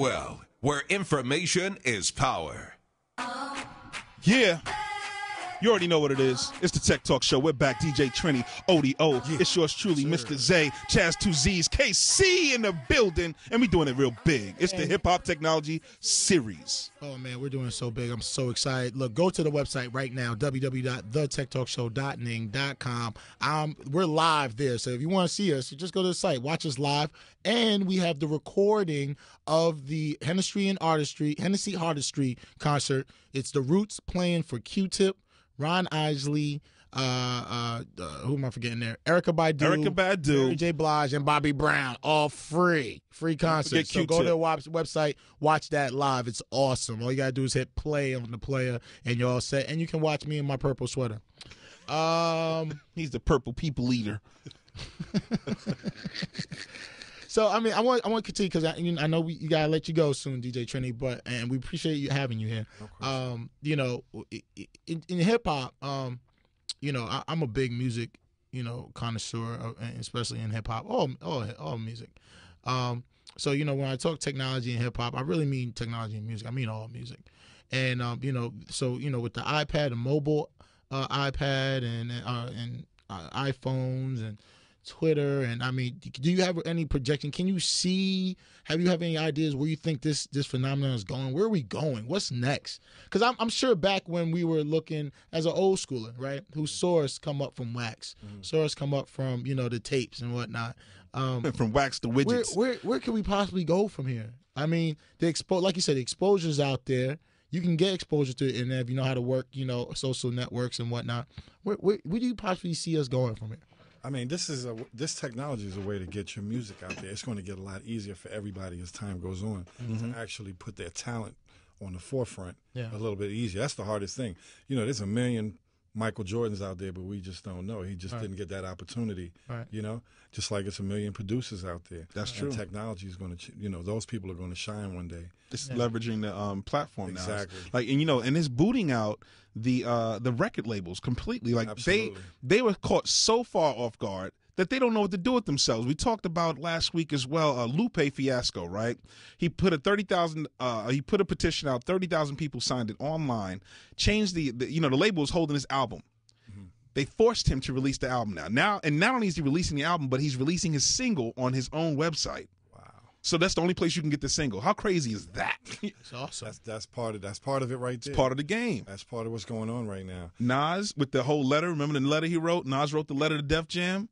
Well, where information is power. Yeah. You already know what it is. It's the Tech Talk Show. We're back. DJ Trini, ODO. Yeah. It's yours truly, Mr. Zay, Chaz 2Z's, KC in the building. And we doing it real big. It's the Hip Hop Technology Series. Oh, man, we're doing it so big. I'm so excited. Look, go to the website right now, www.thetechtalkshow.ning.com. We're live there. So if you want to see us, just go to the site. Watch us live. And we have the recording of the Hennessy Artistry concert. It's The Roots playing for Q-Tip, Ron Isley, who am I forgetting there? Erykah Badu, Mary J. Blige, and Bobby Brown. All free concert. So go to the website, watch that live. It's awesome. All you gotta do is hit play on the player, and you're all set. And you can watch me in my purple sweater. He's the purple people eater. So I mean, I want to continue because I know you gotta let you go soon, DJ Trini. And we appreciate you having you here. You know, in hip hop, you know, I'm a big music, you know, connoisseur, especially in hip hop, all music. So you know, when I talk technology and hip hop, I really mean technology and music. I mean all music. And you know, so you know, with the iPad and mobile iPad and iPhones and Twitter, and I mean, do you have any projection? Can you see? Have you any ideas where you think this phenomenon is going? Where are we going? What's next? Because I'm sure back when we were looking as an old schooler, right, who saw us come up from wax, saw us come up from the tapes and whatnot, from wax to widgets. Where can we possibly go from here? I mean, like you said, the exposure's out there. You can get exposure to it, and if you know how to work, social networks and whatnot. Where do you possibly see us going from here? I mean, this technology is a way to get your music out there. It's going to get a lot easier for everybody as time goes on to actually put their talent on the forefront a little bit easier. That's the hardest thing. There's a million Michael Jordans out there, but we just don't know. He just didn't get that opportunity, just like it's a million producers out there. That's true. And technology is going to, those people are going to shine one day. It's leveraging the platform now. Exactly. And it's booting out the record labels completely. Like Absolutely. they were caught so far off guard that they don't know what to do with themselves. We talked about last week as well, Lupe Fiasco, right? He put a petition out, 30,000 people signed it online, changed the label was holding his album. They forced him to release the album now. And not only is he releasing the album, but he's releasing his single on his own website. So that's the only place you can get the single. How crazy is that? It's awesome. That's part of it right there. It's part of the game. That's part of what's going on right now. Nas with the whole letter. Remember the letter he wrote? Nas wrote the letter to Def Jam.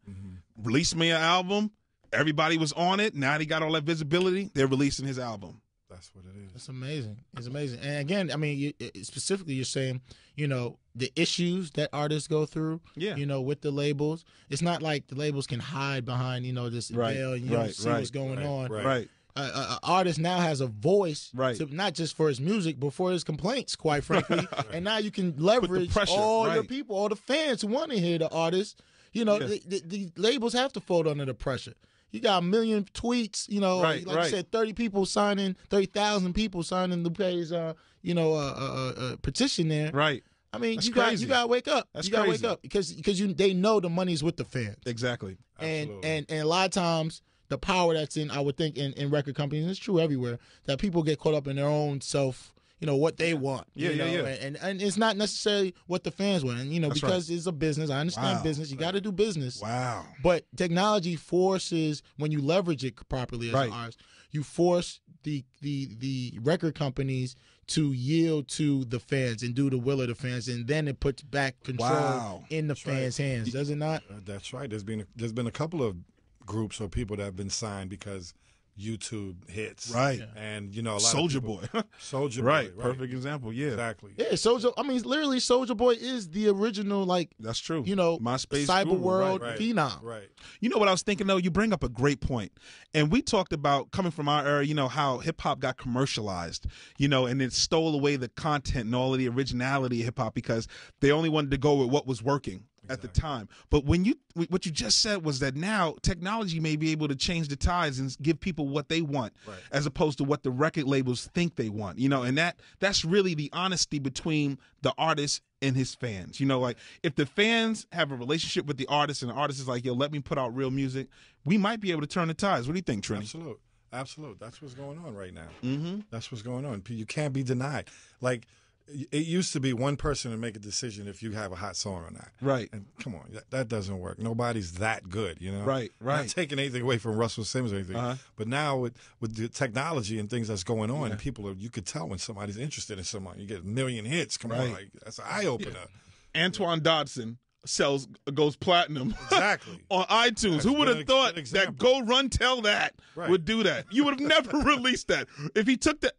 Released me an album. Everybody was on it. Now he got all that visibility. They're releasing his album. That's what it is. It's amazing. It's amazing. And again, I mean, specifically, you're saying, the issues that artists go through, with the labels. It's not like the labels can hide behind, this veil and you don't see what's going on. Right. An artist now has a voice, to, not just for his music, but for his complaints, quite frankly. And now you can leverage all your people, all the fans who want to hear the artist. The labels have to fold under the pressure. You got a million tweets, you said, 30,000 people signing Lupe's, petition there. Right. I mean, That's you crazy. got to wake up. That's you got to crazy. wake up because they know the money's with the fans. Exactly. And a lot of times the power that's in, I would think, in record companies, and it's true everywhere, that people get caught up in their own self, what they want. And it's not necessarily what the fans want. And, because it's a business. I understand business. You got to do business. Wow. But technology forces, when you leverage it properly as an artist, you force the record companies to yield to the fans and do the will of the fans, and then it puts back control in the fans' hands, does it not? That's right. There's been a couple of groups or people that have been signed because YouTube hits, right? And a lot Soulja of Boy, Soulja right? Boy, Perfect example, exactly. Yeah, Soulja. I mean, literally, Soulja Boy is the original, that's true. MySpace cyber world phenom. Right. You know what I was thinking though? You bring up a great point, and we talked about coming from our era. How hip hop got commercialized, and it stole away the content and all of the originality of hip hop because they only wanted to go with what was working at the time. But what you just said was that now technology may be able to change the tides and give people what they want, as opposed to what the record labels think they want. And that's really the honesty between the artist and his fans. Like if the fans have a relationship with the artist and the artist is like, yo, let me put out real music, we might be able to turn the tides. What do you think, Trini? Absolute. That's what's going on right now. Mm-hmm. That's what's going on. You can't be denied. Like, it used to be one person to make a decision if you have a hot song or not. Right. And come on, that doesn't work. Nobody's that good, you know? Right. Not taking anything away from Russell Simmons or anything. But now with the technology and things that's going on, you could tell when somebody's interested in someone. You get a million hits. Come on, like, that's an eye-opener. Antoine Dodson goes platinum exactly on iTunes. Who would have thought that Go Run Tell That would do that? You would have never released that if he took that.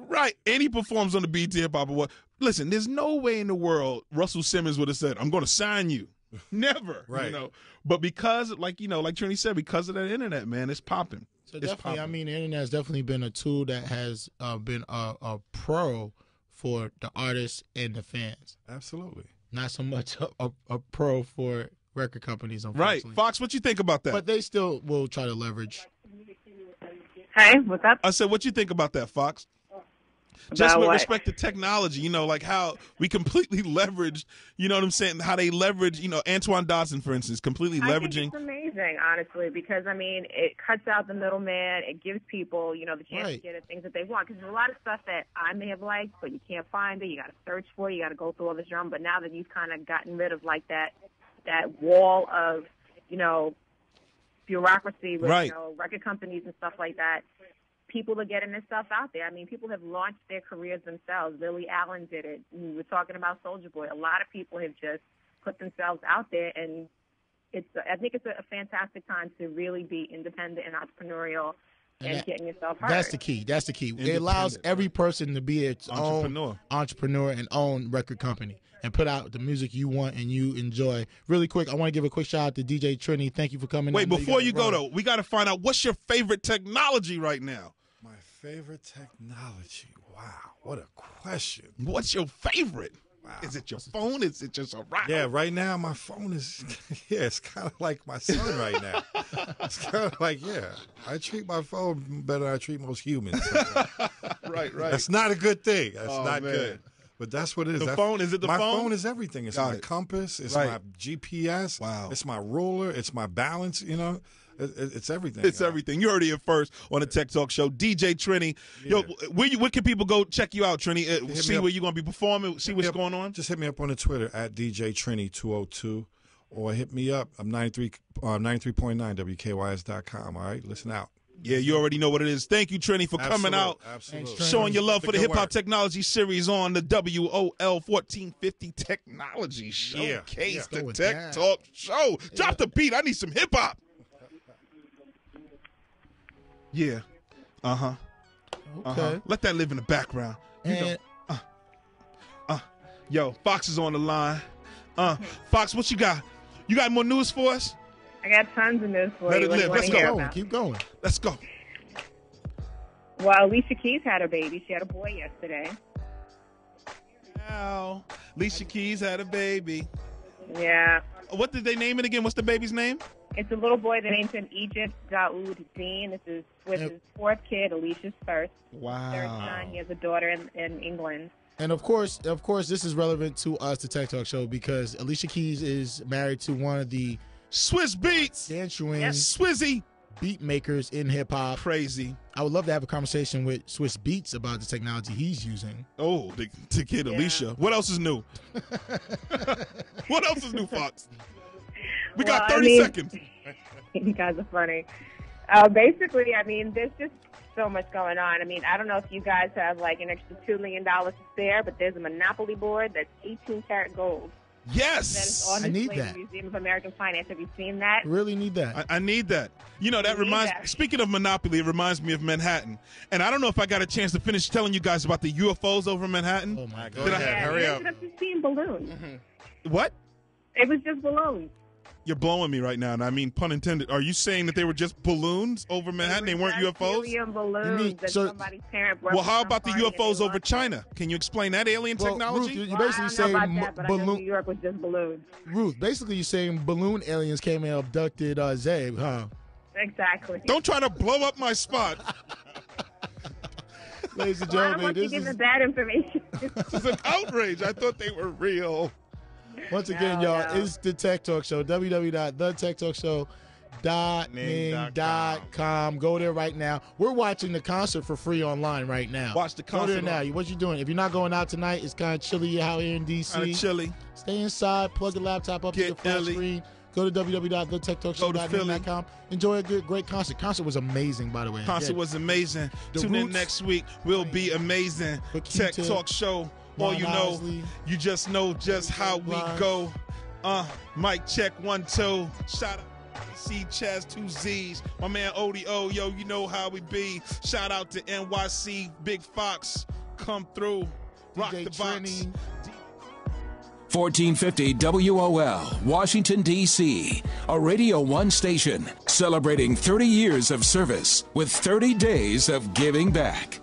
Right, and he performs on the BET Hip Hop Award. Listen, there's no way in the world Russell Simmons would have said, "I'm going to sign you." Never, right? You know, but because, like Trini said, because of that internet, man, it's popping. So it's definitely, popping. I mean, the internet has definitely been a tool that has been a pro for the artists and the fans. Absolutely, not so much a pro for record companies. Right, Fox, what you think about that? But they still will try to leverage. Hey, what's up? I said, what you think about that, Fox? Just with respect to technology, like how we completely leveraged, you know what I'm saying, how they leverage, Antoine Dodson, for instance, completely leveraging. I think it's amazing, honestly, because, I mean, it cuts out the middleman. It gives people, the chance to get at things that they want. Because there's a lot of stuff that I may have liked, but you can't find it. You got to search for it. You got to go through all this drum. But now that you've kind of gotten rid of, like, that wall of, bureaucracy with, record companies and stuff like that, people are getting this stuff out there. I mean, people have launched their careers themselves. Lily Allen did it. We were talking about Soulja Boy. A lot of people have just put themselves out there, and I think it's a fantastic time to really be independent and entrepreneurial and getting yourself heard. That's the key. It allows every person to be its own entrepreneur and own record company and put out the music you want and you enjoy. Really quick, I want to give a quick shout out to DJ Trini. Thank you for coming. Wait, before you go, though, we got to find out what's your favorite technology right now. My favorite technology. Wow, what a question. What's your favorite? Wow. Is it your phone? Is it just a rock? Yeah, right now my phone is, it's kind of like my son right now. It's kind of like, I treat my phone better than I treat most humans. Right. That's not a good thing. That's not good. But that's what it is. The phone? Is it the phone? My phone is everything. It's my compass. It's my GPS. Wow. It's my ruler. It's my balance, It's everything. It's everything. You heard it here first on the Tech Talk Show. DJ Trini. Yeah. Yo, where can people go check you out, Trini? See where you're going to be performing? See what's going on? Just hit me up on the Twitter at DJ Trini 202 or hit me up. I'm 93.9 WKYS.com. All right? Listen out. Yeah, you already know what it is. Thank you, Trini, for coming out. Absolutely. Showing your love for the Hip Hop Technology Series on the WOL 1450 Technology Showcase, the Tech Talk Show. Drop the beat. I need some hip hop. Yeah. Okay. Let that live in the background. Yo, Fox is on the line. Fox, what you got? You got more news for us? I got tons of news for Let you. it live. Let's go. Keep going. Let's go. Well, Alicia Keys had her baby. She had a boy yesterday. Wow. Alicia Keys had a baby. Yeah. What did they name it again? What's the baby's name? It's a little boy. The name's in Egypt, Daoud Dean. This is with his fourth kid, Alicia's first. Wow. Third son. He has a daughter in England. And of course, this is relevant to us, the Tech Talk Show, because Alicia Keys is married to one of the Swiss Beats. genuine Swizzy. beat makers in hip hop. Crazy. I would love to have a conversation with Swiss Beats about the technology he's using. Oh, the kid Alicia. What else is new? What else is new, Fox? We got 30 seconds. You guys are funny. Basically, I mean, there's just so much going on. I mean, I don't know if you guys have like an extra $2 million to spare, but there's a Monopoly board that's 18 karat gold. Yes. That is on I need display that. in the Museum of American Finance. Have you seen that? Really need that. I need that. That reminds. Speaking of Monopoly, it reminds me of Manhattan. And I don't know if I got a chance to finish telling you guys about the UFOs over Manhattan. Oh my Go God. ahead. Hurry up. It ended up just being balloons. What? It was just balloons. You're blowing me right now, and I mean pun intended. Are you saying that they were just balloons over Manhattan? They weren't UFOs? Helium balloons that somebody's parent brought. Well, how about the UFOs over China? Can you explain that alien technology? Ruth, you're basically I saying don't know about that, but I know balloon. New York was just balloons. Ruth, basically you're saying balloon aliens came and abducted Zabe, huh? Exactly. Don't try to blow up my spot. Ladies and Well, I gentlemen, don't want you this giving is bad information. This is an outrage. I thought they were real. once again, No, y'all, no. it's the Tech Talk Show. www.thetechtalkshow. lightning.com. Go there right now. We're watching the concert for free online right now. Watch the concert. Go there now. What you doing? If you're not going out tonight, it's kind of chilly out here in D.C. Kind of chilly. Stay inside. Plug your laptop up to your flat screen. Go to www.goodtechtalkshow.com. Enjoy a great concert. Concert was amazing, by the way. Concert was amazing. Tune in next week. We'll be amazing. Tech Talk Show. All you know, you just know just how we go. Mic check 1 2. Shout out C Chaz 2 Z's. My man ODO, yo, you know how we be. Shout out to NYC Big Fox. Come through. Rock DJ the box. 1450 WOL, Washington, D.C. A Radio 1 station celebrating 30 years of service with 30 days of giving back.